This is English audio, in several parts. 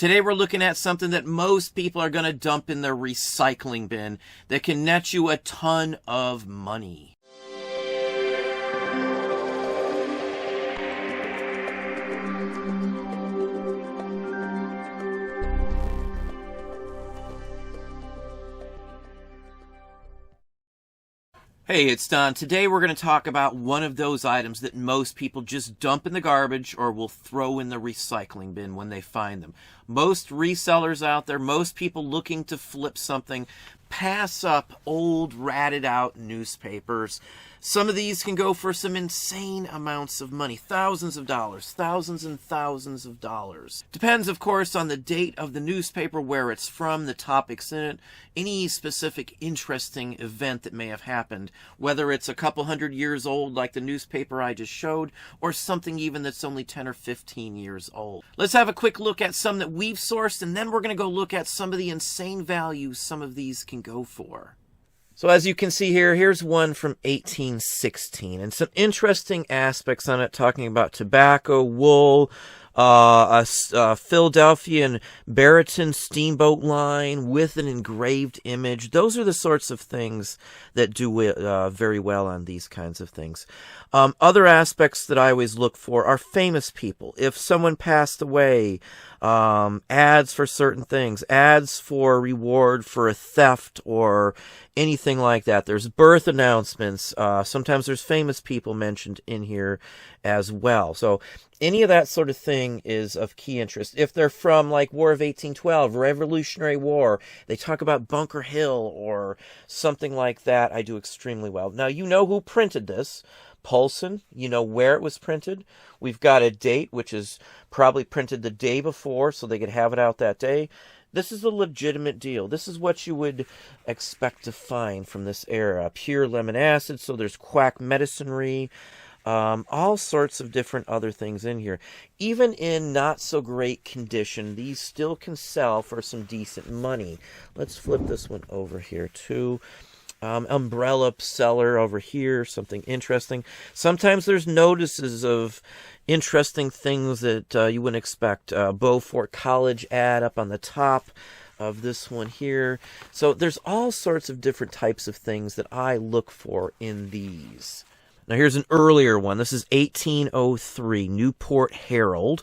Today we're looking at something that most people are going to dump in their recycling bin that can net you a ton of money. Hey, it's Don. Today we're going to talk about one of those items that most people just dump in the garbage or will throw in the recycling bin when they find them. Most resellers out there, most people looking to flip something, pass up old, ratted out newspapers. Some of these can go for some insane amounts of money, thousands of dollars, thousands and thousands of dollars. Depends, of course, on the date of the newspaper, where it's from, the topics in it, any specific interesting event that may have happened, whether it's a couple hundred years old like the newspaper I just showed, or something even that's only 10 or 15 years old. Let's have a quick look at some that we've sourced, and then we're going to go look at some of the insane values some of these can go for. So as you can see here, here's one from 1816, and some interesting aspects on it, talking about tobacco, wool, a Philadelphia and Barrington steamboat line with an engraved image. Those are the sorts of things that do very well on these kinds of things. Other aspects that I always look for are famous people. If someone passed away, ads for certain things, ads for reward for a theft or anything like that. There's birth announcements. Sometimes there's famous people mentioned in here as well. So any of that sort of thing is of key interest. If they're from like War of 1812, Revolutionary War, they talk about Bunker Hill or something like that, I do extremely well. Now, you know who printed this. Paulson, you know where it was printed. We've got a date, which is probably printed the day before, so they could have it out that day. This is a legitimate deal. This is what you would expect to find from this era. Pure lemon acid, so there's quack medicinary, all sorts of different other things in here. Even in not so great condition, these still can sell for some decent money. Let's flip this one over here too. Umbrella seller over here, something interesting. Sometimes there's notices of interesting things that you wouldn't expect. Beaufort College ad up on the top of this one here. So there's all sorts of different types of things that I look for in these. Now here's an earlier one. This is 1803, Newport Herald.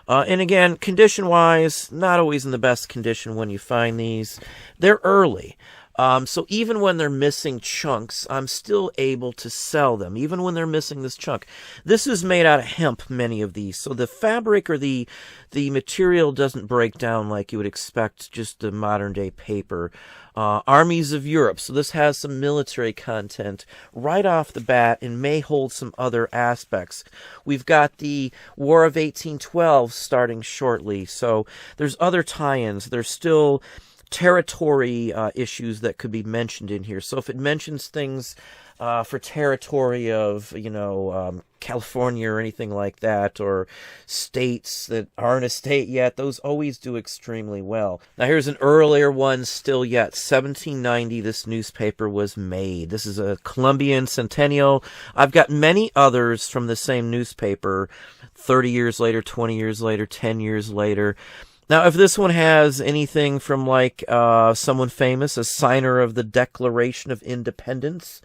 And again, condition-wise, not always in the best condition when you find these. They're early. So even when they're missing chunks, I'm still able to sell them, even when they're missing this chunk. This is made out of hemp, many of these. So the fabric or the material doesn't break down like you would expect just the modern-day paper. Armies of Europe. So this has some military content right off the bat and may hold some other aspects. We've got the War of 1812 starting shortly. So there's other tie-ins. There's still territory issues that could be mentioned in here. So if it mentions things for territory of, California or anything like that, or states that aren't a state yet, those always do extremely well. Now here's an earlier one still yet. 1790, this newspaper was made. This is a Columbian Centennial. I've got many others from the same newspaper, 30 years later, 20 years later, 10 years later. Now, if this one has anything from like someone famous, a signer of the Declaration of Independence,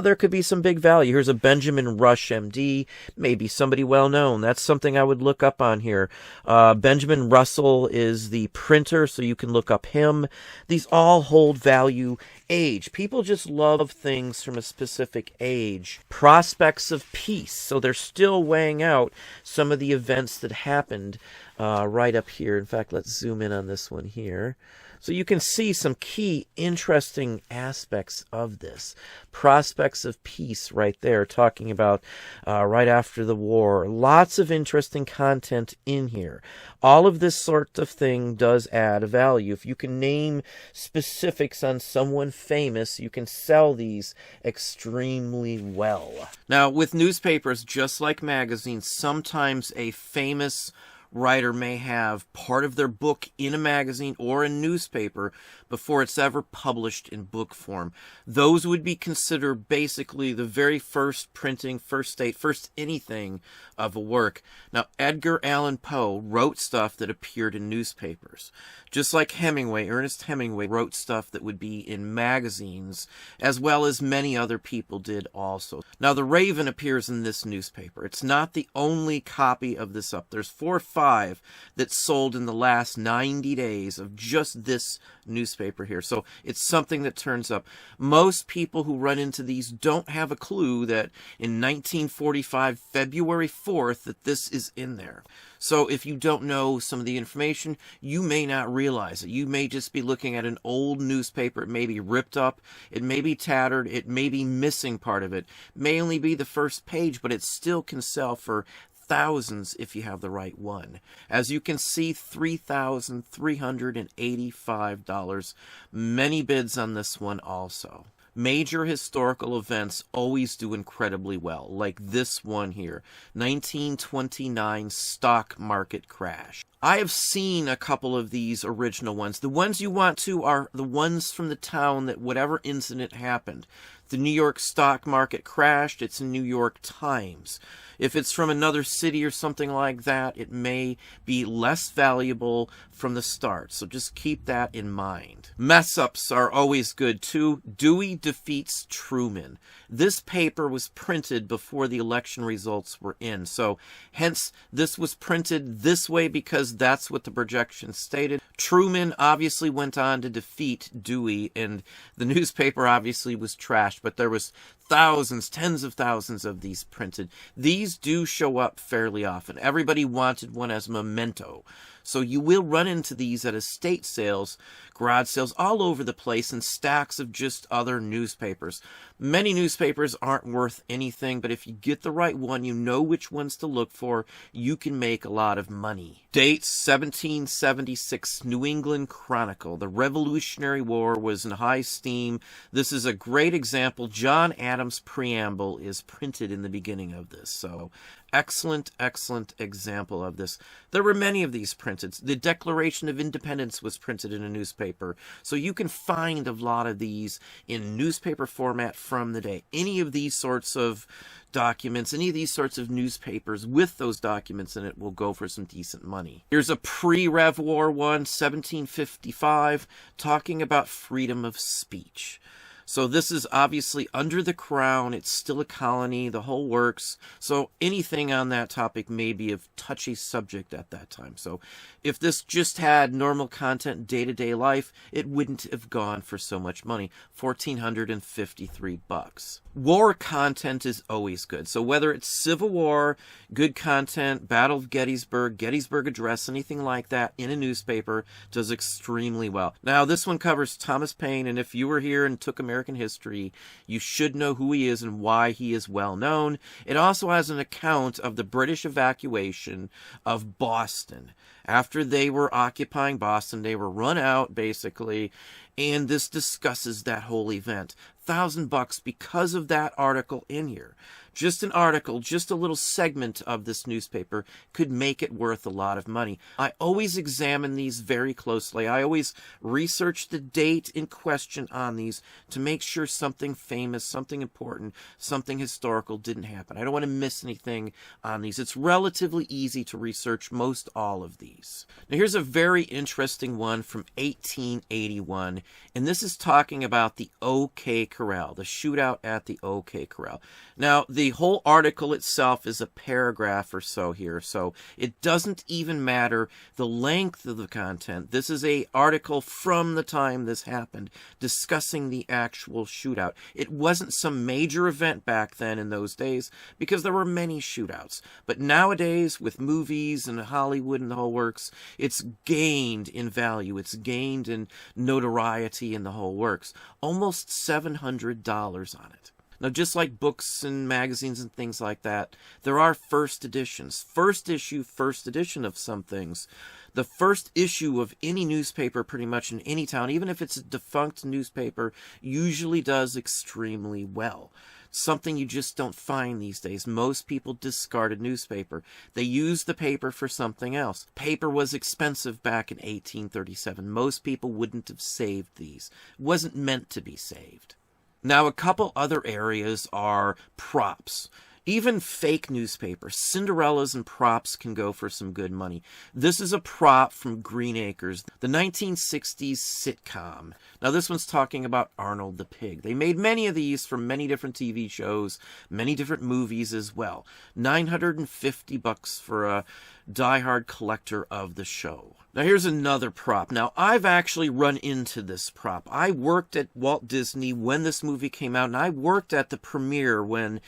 there could be some big value. Here's a Benjamin Rush, MD, maybe somebody well-known. That's something I would look up on here. Benjamin Russell is the printer, so you can look up him. These all hold value. Age. People just love things from a specific age. Prospects of peace. So they're still weighing out some of the events that happened right up here. In fact, let's zoom in on this one here. So you can see some key interesting aspects of this. Prospects of peace right there, talking about right after the war. Lots of interesting content in here. All of this sort of thing does add a value. If you can name specifics on someone famous, you can sell these extremely well. Now, with newspapers, just like magazines, sometimes a famous writer may have part of their book in a magazine or a newspaper before it's ever published in book form. Those would be considered basically the very first printing, first state, first anything of a work. Now, Edgar Allan Poe wrote stuff that appeared in newspapers. Just like Hemingway, Ernest Hemingway wrote stuff that would be in magazines, as well as many other people did also. Now, The Raven appears in this newspaper. It's not the only copy of this up. There's 4 or 5 that sold in the last 90 days of just this newspaper here. So it's something that turns up. Most people who run into these don't have a clue that in 1945, February 4th, that this is in there. So if you don't know some of the information, you may not realize it. You may just be looking at an old newspaper. It may be ripped up. It may be tattered. It may be missing part of it. It may only be the first page, but it still can sell for thousands if you have the right one. As you can see, $3,385. Many bids on this one also. Major historical events always do incredibly well, like this one here, 1929 stock market crash. I have seen a couple of these original ones. The ones you want to are the ones from the town that whatever incident happened. The New York stock market crashed, it's in New York Times. If it's from another city or something like that, it may be less valuable from the start. So just keep that in mind. Mess-ups are always good too. Dewey defeats Truman. This paper was printed before the election results were in. So hence this was printed this way because that's what the projection stated. Truman obviously went on to defeat Dewey, and the newspaper obviously was trashed, but there was thousands, tens of thousands of these printed. These do show up fairly often. Everybody wanted one as a memento. So you will run into these at estate sales, garage sales, all over the place, and stacks of just other newspapers. Many newspapers aren't worth anything, but if you get the right one, you know which ones to look for, you can make a lot of money. Dates: 1776 New England Chronicle. The Revolutionary War was in high steam. This is a great example. John Adams' preamble is printed in the beginning of this. So excellent, excellent example of this. There were many of these printed. The Declaration of Independence was printed in a newspaper. So you can find a lot of these in newspaper format from the day. Any of these sorts of documents, any of these sorts of newspapers with those documents in it will go for some decent money. Here's a pre-Rev War one, 1755, talking about freedom of speech. So this is obviously under the crown. It's still a colony, the whole works. So anything on that topic may be a touchy subject at that time. So if this just had normal content, day-to-day life, it wouldn't have gone for so much money, $1,453. War content is always good. So whether it's Civil War, good content, Battle of Gettysburg, Gettysburg Address, anything like that in a newspaper does extremely well. Now this one covers Thomas Paine, and if you were here and took American history, you should know who he is and why he is well known. It also has an account of the British evacuation of Boston. After they were occupying Boston, they were run out basically, and this discusses that whole event. $1,000 because of that article in here. Just an article, just a little segment of this newspaper could make it worth a lot of money. I always examine these very closely. I always research the date in question on these to make sure something famous, something important, something historical didn't happen. I don't want to miss anything on these. It's relatively easy to research most all of these. Now here's a very interesting one from 1881, and this is talking about the OK Corral, the shootout at the OK Corral. Now, the whole article itself is a paragraph or so here, so it doesn't even matter the length of the content. This is an article from the time this happened, discussing the actual shootout. It wasn't some major event back then in those days, because there were many shootouts. But nowadays, with movies and Hollywood and the whole works, it's gained in value. It's gained in notoriety and the whole works. Almost $700 on it. Now, just like books and magazines and things like that, there are first editions. First issue, first edition of some things. The first issue of any newspaper pretty much in any town, even if it's a defunct newspaper, usually does extremely well. something you just don't find these days. Most people discarded newspaper. They used the paper for something else. Paper was expensive back in 1837. Most people wouldn't have saved these. It wasn't meant to be saved. Now, a couple other areas are props. Even fake newspapers, Cinderellas and props can go for some good money. This is a prop from Green Acres, the 1960s sitcom. Now this one's talking about Arnold the Pig. They made many of these from many different TV shows, many different movies as well. $950 for a diehard collector of the show. Now here's another prop. Now I've actually run into this prop. I worked at Walt Disney when this movie came out, and I worked at the premiere when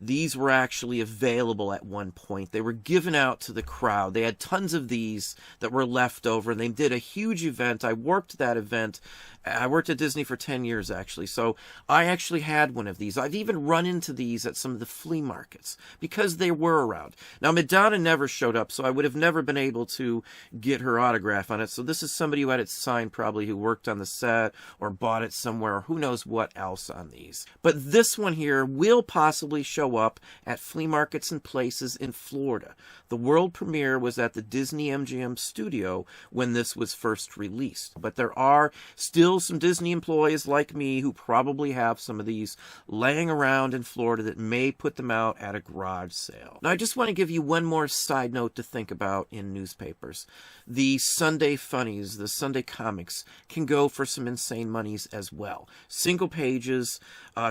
these were actually available at one point. They were given out to the crowd. They had tons of these that were left over, and they did a huge event. I worked that event. I worked at Disney for 10 years, actually, so I actually had one of these. I've even run into these at some of the flea markets because they were around. Now, Madonna never showed up, so I would have never been able to get her autograph on it. So this is somebody who had it signed, probably, who worked on the set or bought it somewhere, or who knows what else on these. But this one here will possibly show up at flea markets and places in Florida. The world premiere was at the Disney MGM studio when this was first released. But there are still some Disney employees like me who probably have some of these laying around in Florida that may put them out at a garage sale. Now, I just want to give you one more side note to think about in newspapers. The Sunday funnies, the Sunday comics, can go for some insane monies as well. Single pages,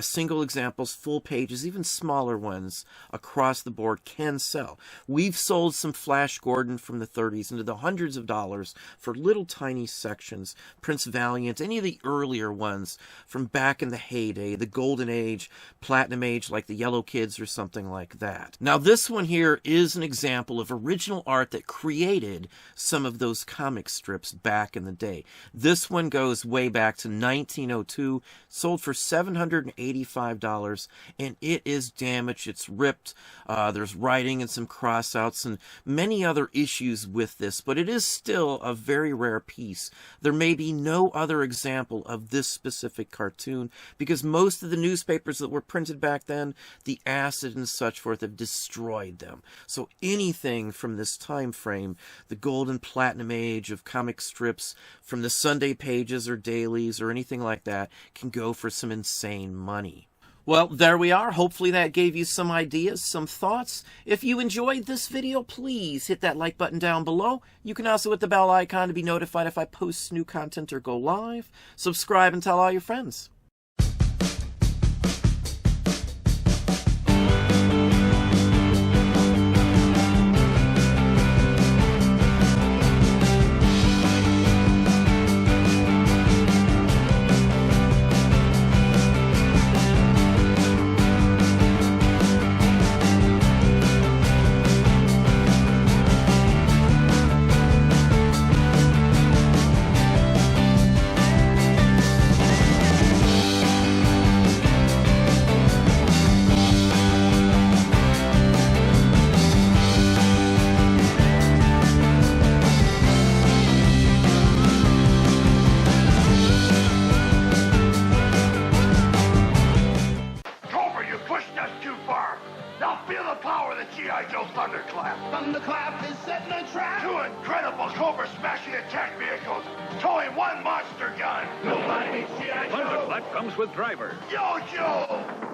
single examples, full pages, even smaller ones across the board can sell. We've sold some Flash Gordon from the 30s into the hundreds of dollars for little tiny sections. Prince Valiant, any of the earlier ones from back in the heyday, the golden age, platinum age, like the Yellow Kids or something like that. Now this one here is an example of original art that created some of those comic strips back in the day. This one goes way back to 1902, sold for $785, and it is damaged. It's ripped. There's writing and some crossouts and many other issues with this, but it is still a very rare piece. There may be no other example of this specific cartoon because most of the newspapers that were printed back then, the acid and such forth have destroyed them. So anything from this time frame, the golden platinum age of comic strips from the Sunday pages or dailies or anything like that, can go for some insane money. Well, there we are. Hopefully that gave you some ideas, some thoughts. If you enjoyed this video, please hit that like button down below. You can also hit the bell icon to be notified if I post new content or go live. Subscribe and tell all your friends. Thunderclap is setting a trap. Two incredible Cobra smashing attack vehicles, towing one monster gun. Nobody beats G.I. Joe. Thunderclap comes with driver. Yo, Joe!